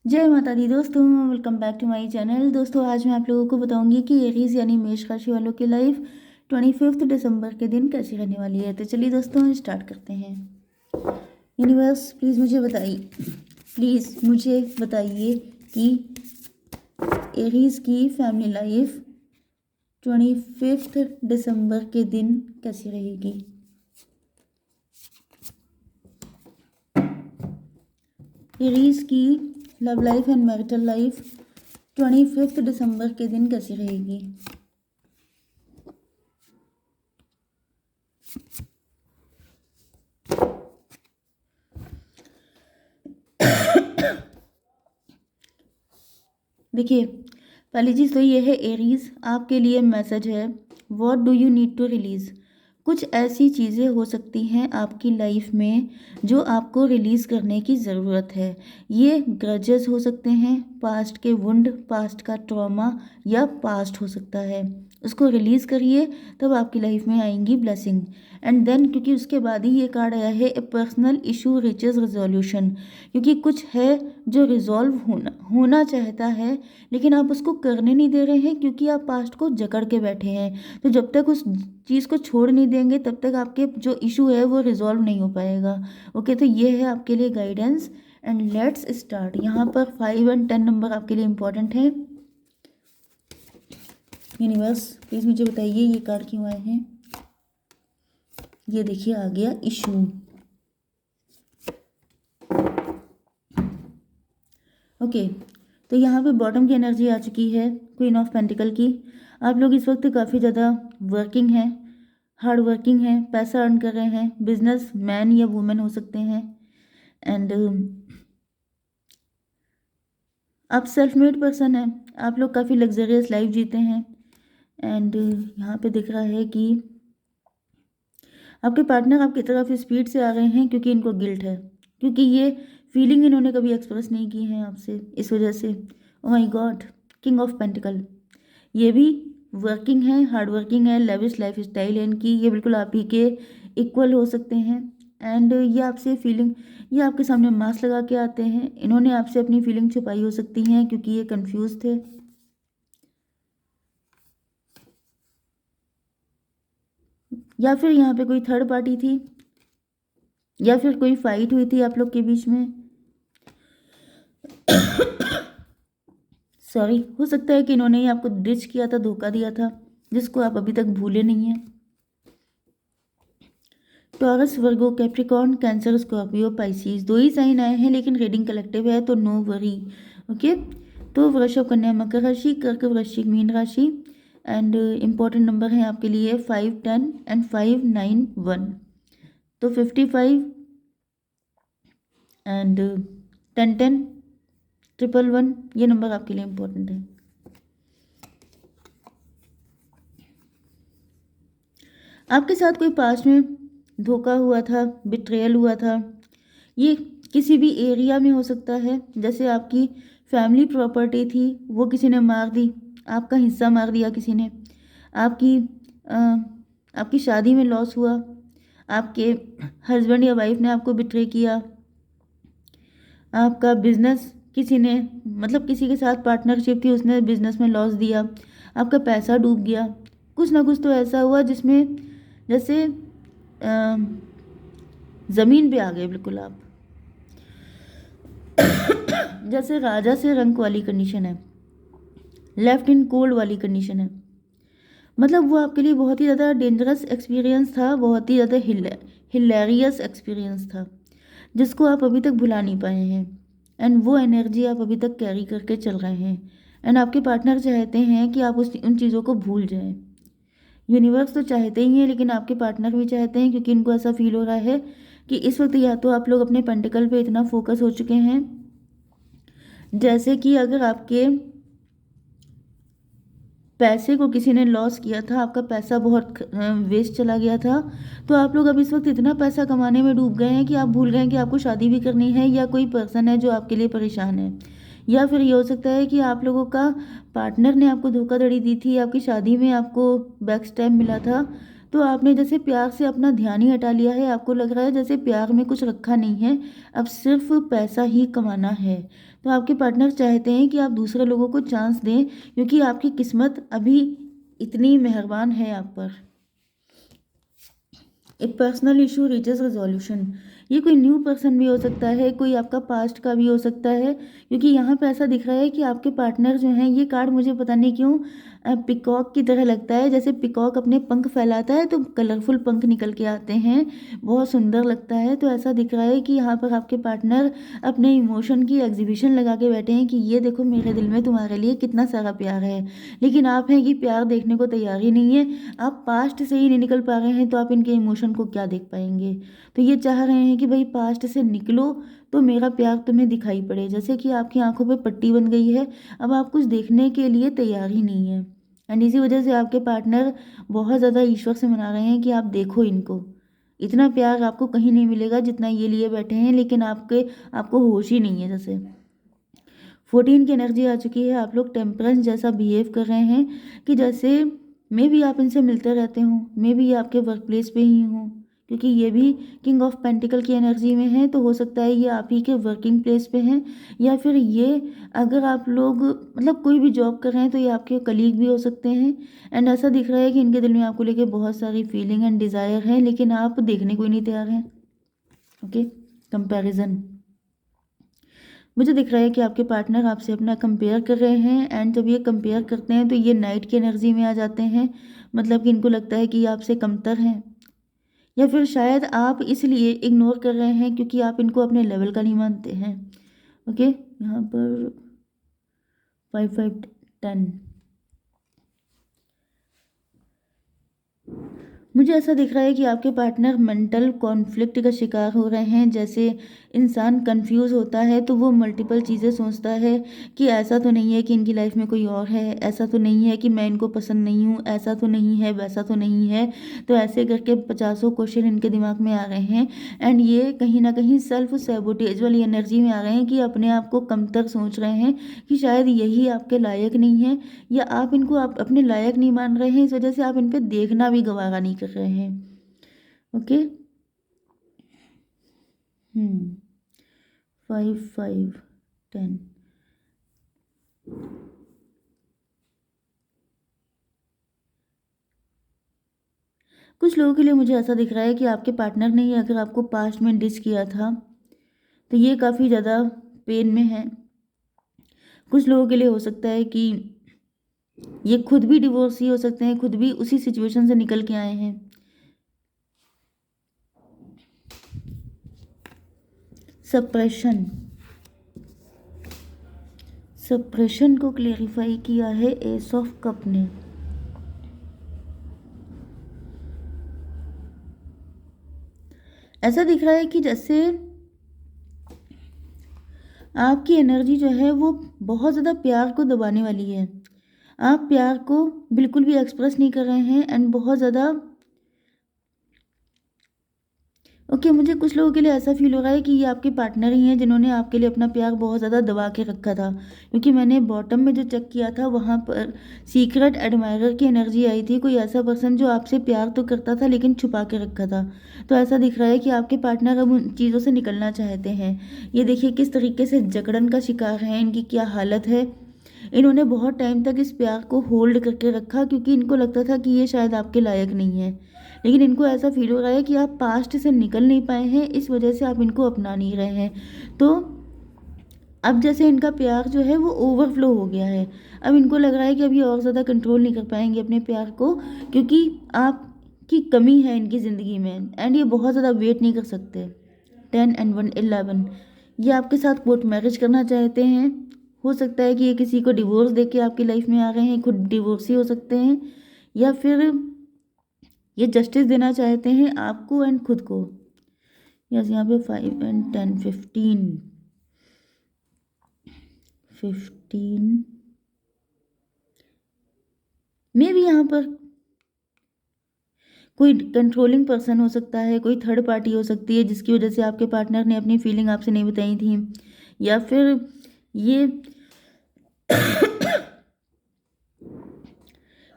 जय माता दी दोस्तों, welcome back to my channel. दोस्तों आज मैं आप लोगों को बताऊंगी कि एरीज यानी मेष राशि वालों की लाइफ 25 दिसंबर के दिन कैसी रहने वाली है। तो चलिए दोस्तों स्टार्ट करते हैं। यूनिवर्स प्लीज़ मुझे बताइए कि एरीज की फैमिली लाइफ 25 दिसंबर के दिन कैसी रहेगी। एरीज की love life and marital life 25 दिसंबर के दिन कैसी रहेगी। देखिए, पहली चीज़ तो ये है एरीज, आपके लिए मैसेज है what do you need to release. कुछ ऐसी चीज़ें हो सकती हैं आपकी लाइफ में जो आपको रिलीज़ करने की ज़रूरत है। ये ग्रजेस हो सकते हैं, पास्ट के वुंड, पास्ट का ट्रॉमा या पास्ट हो सकता है। उसको रिलीज़ करिए, तब आपकी लाइफ में आएंगी ब्लेसिंग। एंड देन क्योंकि उसके बाद ही ये कार्ड आया है a personal issue reaches resolution, क्योंकि कुछ है जो रिजॉल्व होना चाहता है लेकिन आप उसको करने नहीं दे रहे हैं क्योंकि आप पास्ट को जकड़ के बैठे हैं। तो जब तक उस चीज़ को छोड़ नहीं देंगे तब तक आपके जो इशू है वो रिजॉल्व नहीं हो पाएगा। ओके, तो ये है आपके लिए गाइडेंस। And let's start. यहाँ पर 5 और 10 नंबर आपके लिए इंपॉर्टेंट है। यूनिवर्स प्लीज़ मुझे बताइए ये कार्ड क्यों आए हैं। ये देखिए आ गया इशू। ओके, तो यहाँ पे बॉटम की एनर्जी आ चुकी है, क्वीन ऑफ पेंटिकल की। आप लोग इस वक्त काफ़ी ज़्यादा वर्किंग हैं, हार्ड वर्किंग हैं, पैसा अर्न कर रहे हैं, बिजनेस मैन या वुमेन हो सकते हैं। एंड आप सेल्फ मेड पर्सन हैं, आप लोग काफ़ी लग्जरियस लाइफ जीते हैं। एंड यहाँ पे दिख रहा है कि आपके पार्टनर आपकी तरफ स्पीड से आ रहे हैं क्योंकि इनको गिल्ट है, क्योंकि ये फीलिंग इन्होंने कभी एक्सप्रेस नहीं की है आपसे, इस वजह से। Oh my God, king of pentacle. ये भी वर्किंग है, हार्ड वर्किंग है, लेविश लाइफ स्टाइल है इनकी। ये बिल्कुल आप ही के इक्वल हो सकते हैं। एंड ये आपसे फीलिंग, ये आपके सामने मास्क लगा के आते हैं। इन्होंने आपसे अपनी फीलिंग छुपाई हो सकती हैं क्योंकि ये कंफ्यूज थे। या फिर यहाँ पे कोई थर्ड पार्टी थी, या फिर कोई फाइट हुई थी आप लोग के बीच में। सॉरी, हो सकता है कि इन्होंने ही आपको डिच किया था, धोखा दिया था, जिसको आप अभी तक भूले नहीं हैं। टॉरस, वर्गो, कैप्रिकॉर्न, कैंसर, स्कॉर्पियो, पाइसिस, दो ही साइन आए हैं लेकिन रीडिंग कलेक्टिव है तो नो वरी। ओके, तो वृषभ, कन्या, मकर राशि, कर्क, वृश्चिक, मीन राशि। एंड इम्पॉर्टेंट नंबर है आपके लिए 5, 10 एंड 5, 9, 1। तो 55 एंड 10, 10, 111, ये नंबर आपके लिए इम्पोर्टेंट है। आपके साथ कोई पास्ट में धोखा हुआ था, बिट्रेयल हुआ था। ये किसी भी एरिया में हो सकता है, जैसे आपकी फैमिली प्रॉपर्टी थी वो किसी ने मार दी, आपका हिस्सा मार दिया किसी ने, आपकी अ, आपकी शादी में लॉस हुआ, आपके हस्बैंड या वाइफ ने आपको बिट्रे किया, आपका बिजनेस किसी ने, मतलब किसी के साथ पार्टनरशिप थी, उसने बिजनेस में लॉस दिया, आपका पैसा डूब गया। कुछ ना कुछ तो ऐसा हुआ जिसमें जैसे ज़मीन पे आ गए बिल्कुल आप। जैसे राजा से रंक वाली कंडीशन है, लेफ्ट इन कोल्ड वाली कंडीशन है। मतलब वो आपके लिए बहुत ही ज़्यादा डेंजरस एक्सपीरियंस था, बहुत ही ज़्यादा हिलेरियस एक्सपीरियंस था, जिसको आप अभी तक भुला नहीं पाए हैं। एंड वो एनर्जी आप अभी तक कैरी करके चल रहे हैं। एंड आपके पार्टनर चाहते हैं कि आप उन चीज़ों को भूल जाएं। यूनिवर्स तो चाहते ही हैं लेकिन आपके पार्टनर भी चाहते हैं, क्योंकि इनको ऐसा फील हो रहा है कि इस वक्त या तो आप लोग अपने पेंटिकल पे इतना फोकस हो चुके हैं, जैसे कि अगर आपके पैसे को किसी ने लॉस किया था, आपका पैसा बहुत वेस्ट चला गया था, तो आप लोग अब इस वक्त इतना पैसा कमाने में डूब गए हैं कि आप भूल गए हैं कि आपको शादी भी करनी है, या कोई पर्सन है जो आपके लिए परेशान है। या फिर ये हो सकता है कि आप लोगों का पार्टनर ने आपको धोखाधड़ी दी थी, आपकी शादी में आपको बैक स्टैप मिला था, तो आपने जैसे प्यार से अपना ध्यान ही हटा लिया है, आपको लग रहा है जैसे प्यार में कुछ रखा नहीं है, अब सिर्फ पैसा ही कमाना है। तो आपके पार्टनर चाहते हैं कि आप दूसरे लोगों को चांस दें, क्योंकि आपकी किस्मत अभी इतनी मेहरबान है आप पर। एक पर्सनल इशू रीचेस रेजोल्यूशन। ये कोई न्यू पर्सन भी हो सकता है, कोई आपका पास्ट का भी हो सकता है, क्योंकि यहाँ पे ऐसा दिख रहा है कि आपके पार्टनर जो हैं, ये कार्ड मुझे पता नहीं क्यों पिकॉक की तरह लगता है। जैसे पिकॉक अपने पंख फैलाता है तो कलरफुल पंख निकल के आते हैं, बहुत सुंदर लगता है। तो ऐसा दिख रहा है कि यहाँ पर आपके पार्टनर अपने इमोशन की एग्जीबिशन लगा के बैठे हैं कि ये देखो मेरे दिल में तुम्हारे लिए कितना सारा प्यार है, लेकिन आप हैं कि प्यार देखने को तैयार ही नहीं है। आप पास्ट से ही नहीं निकल पा रहे हैं, तो आप इनके इमोशन को क्या देख पाएंगे। तो ये चाह रहे हैं कि भाई पास्ट से निकलो तो मेरा प्यार तुम्हें दिखाई पड़े। जैसे कि आपकी आंखों पे पट्टी बन गई है, अब आप कुछ देखने के लिए तैयार ही नहीं है। एंड इसी वजह से आपके पार्टनर बहुत ज़्यादा ईश्वर से मना रहे हैं कि आप देखो इनको, इतना प्यार आपको कहीं नहीं मिलेगा जितना ये लिए बैठे हैं, लेकिन आपको होश ही नहीं है। जैसे 14 की एनर्जी आ चुकी है, आप लोग टेम्परेंस जैसा बिहेव कर रहे हैं कि जैसे मे भी आप इनसे मिलते रहते हो, मे भी ये आपके वर्क प्लेस पे ही हो, क्योंकि ये भी किंग ऑफ पेंटिकल की एनर्जी में है। तो हो सकता है ये आप ही के वर्किंग प्लेस पे हैं, या फिर ये अगर आप लोग मतलब कोई भी जॉब कर रहे हैं तो ये आपके कलीग भी हो सकते हैं। एंड ऐसा दिख रहा है कि इनके दिल में आपको लेके बहुत सारी फीलिंग एंड डिज़ायर है, लेकिन आप देखने को ही नहीं तैयार हैं। Okay, comparison. मुझे दिख रहा है कि आपके पार्टनर आपसे अपना कंपेयर कर रहे हैं, एंड जब ये कंपेयर करते हैं तो ये नाइट की एनर्जी में आ जाते हैं, मतलब कि इनको लगता है कि ये आपसे कमतर हैं, या फिर शायद आप इसलिए इग्नोर कर रहे हैं क्योंकि आप इनको अपने लेवल का नहीं मानते हैं। ओके, यहाँ पर 5 5 10। मुझे ऐसा दिख रहा है कि आपके पार्टनर मेंटल कॉन्फ्लिक्ट का शिकार हो रहे हैं। जैसे इंसान कंफ्यूज होता है तो वो मल्टीपल चीज़ें सोचता है कि ऐसा तो नहीं है कि इनकी लाइफ में कोई और है, ऐसा तो नहीं है कि मैं इनको पसंद नहीं हूँ, ऐसा तो नहीं है, वैसा तो नहीं है। तो ऐसे करके पचासों क्वेश्चन इनके दिमाग में आ रहे हैं, एंड ये कहीं ना कहीं सेल्फ सैबोटेज वाली एनर्जी में आ रहे हैं कि अपने आप को कमतर सोच रहे हैं कि शायद यही आपके लायक नहीं है, या आप इनको आप अपने लायक नहीं मान रहे हैं, इस वजह से आप इन पे देखना भी गवारा नहीं कर रहे हैं। ओके, 5 5 10। कुछ लोगों के लिए मुझे ऐसा दिख रहा है कि आपके पार्टनर ने ही अगर आपको पास्ट में डिस किया था तो ये काफ़ी ज़्यादा पेन में है। कुछ लोगों के लिए हो सकता है कि ये खुद भी डिवोर्स ही हो सकते हैं, खुद भी उसी सिचुएशन से निकल के आए हैं। सप्रेशन, सप्रेशन को क्लेरिफाई किया है एस ऑफ कप ने। ऐसा दिख रहा है कि जैसे आपकी एनर्जी जो है वो बहुत ज़्यादा प्यार को दबाने वाली है। आप प्यार को बिल्कुल भी एक्सप्रेस नहीं कर रहे हैं, एंड बहुत ज़्यादा ओके मुझे कुछ लोगों के लिए ऐसा फील हो रहा है कि ये आपके पार्टनर ही हैं जिन्होंने आपके लिए अपना प्यार बहुत ज़्यादा दबा के रखा था, क्योंकि मैंने बॉटम में जो चेक किया था वहाँ पर सीक्रेट एडमायरर की एनर्जी आई थी। कोई ऐसा पर्सन जो आपसे प्यार तो करता था लेकिन छुपा के रखा था। तो ऐसा दिख रहा है कि आपके पार्टनर अब उन चीज़ों से निकलना चाहते हैं। ये देखिए किस तरीके से जकड़न का शिकार है, इनकी क्या हालत है। इन्होंने बहुत टाइम तक इस प्यार को होल्ड करके रखा क्योंकि इनको लगता था कि ये शायद आपके लायक नहीं है, लेकिन इनको ऐसा फील हो रहा है कि आप पास्ट से निकल नहीं पाए हैं, इस वजह से आप इनको अपना नहीं रहे हैं। तो अब जैसे इनका प्यार जो है वो ओवरफ्लो हो गया है। अब इनको लग रहा है कि अब ये और ज़्यादा कंट्रोल नहीं कर पाएंगे अपने प्यार को, क्योंकि आपकी कमी है इनकी ज़िंदगी में, एंड ये बहुत ज़्यादा वेट नहीं कर सकते। 10 एंड 1 11। ये आपके साथ कोर्ट मैरिज करना चाहते हैं। हो सकता है कि ये किसी को डिवोर्स देके आपकी लाइफ में आ रहे हैं, खुद डिवोर्स ही हो सकते हैं, या फिर ये जस्टिस देना चाहते हैं आपको एंड खुद को। यस, यहाँ पे 5 एंड 10 15 15 मे भी यहाँ पर कोई कंट्रोलिंग पर्सन हो सकता है, कोई थर्ड पार्टी हो सकती है जिसकी वजह से आपके पार्टनर ने अपनी फीलिंग आपसे नहीं बताई थी, या फिर ये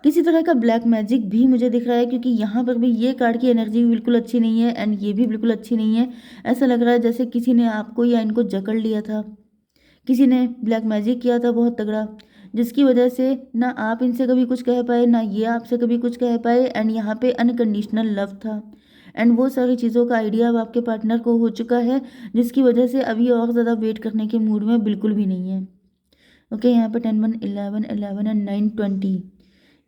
किसी तरह का ब्लैक मैजिक भी मुझे दिख रहा है, क्योंकि यहाँ पर भी ये कार्ड की एनर्जी बिल्कुल अच्छी नहीं है एंड ये भी बिल्कुल अच्छी नहीं है। ऐसा लग रहा है जैसे किसी ने आपको या इनको जकड़ लिया था, किसी ने ब्लैक मैजिक किया था बहुत तगड़ा, जिसकी वजह से ना आप इनसे कभी कुछ कह पाए ना ये आपसे कभी कुछ कह पाए। एंड यहाँ पे अनकंडीशनल लव था एंड वो सारी चीज़ों का आइडिया अब आपके पार्टनर को हो चुका है, जिसकी वजह से अभी और ज़्यादा वेट करने के मूड में बिल्कुल भी नहीं है। ओके, यहाँ पे 10 1 11 11 एंड 9 20।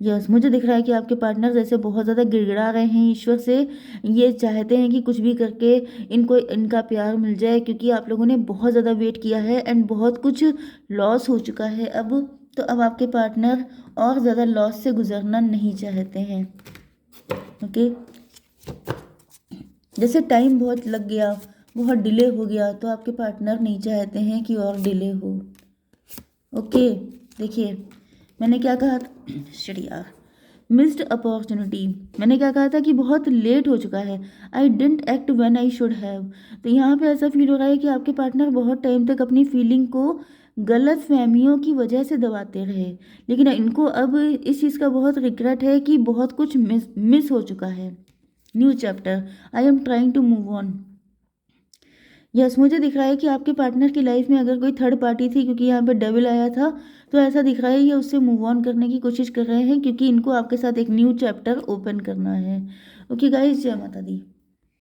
यस, मुझे दिख रहा है कि आपके पार्टनर जैसे बहुत ज़्यादा गिड़गिड़ा रहे हैं ईश्वर से। ये चाहते हैं कि कुछ भी करके इनको इनका प्यार मिल जाए, क्योंकि आप लोगों ने बहुत ज़्यादा वेट किया है एंड बहुत कुछ लॉस हो चुका है अब। तो अब आपके पार्टनर और ज़्यादा लॉस से गुजरना नहीं चाहते हैं। ओके, जैसे टाइम बहुत लग गया, बहुत डिले हो गया, तो आपके पार्टनर नहीं चाहते हैं कि और डिले हो। ओके, देखिए मैंने क्या कहा था, शिट मिस्ड अपॉर्चुनिटी। मैंने क्या कहा था कि बहुत लेट हो चुका है, I didn't act when I should have. तो यहाँ पे ऐसा फील हो रहा है कि आपके पार्टनर बहुत टाइम तक अपनी फीलिंग को गलत फहमियों की वजह से दबाते रहे, लेकिन इनको अब इस चीज़ का बहुत रिग्रेट है कि बहुत कुछ मिस हो चुका है। New chapter, I am trying to move on. Yes, मुझे दिख रहा है कि आपके पार्टनर की लाइफ में अगर कोई थर्ड पार्टी थी, क्योंकि यहाँ पे डेविल आया था, तो ऐसा दिख रहा है ये उससे मूव ऑन करने की कोशिश कर रहे हैं, क्योंकि इनको आपके साथ एक न्यू चैप्टर ओपन करना है। ओके गाइस, जय माता दी।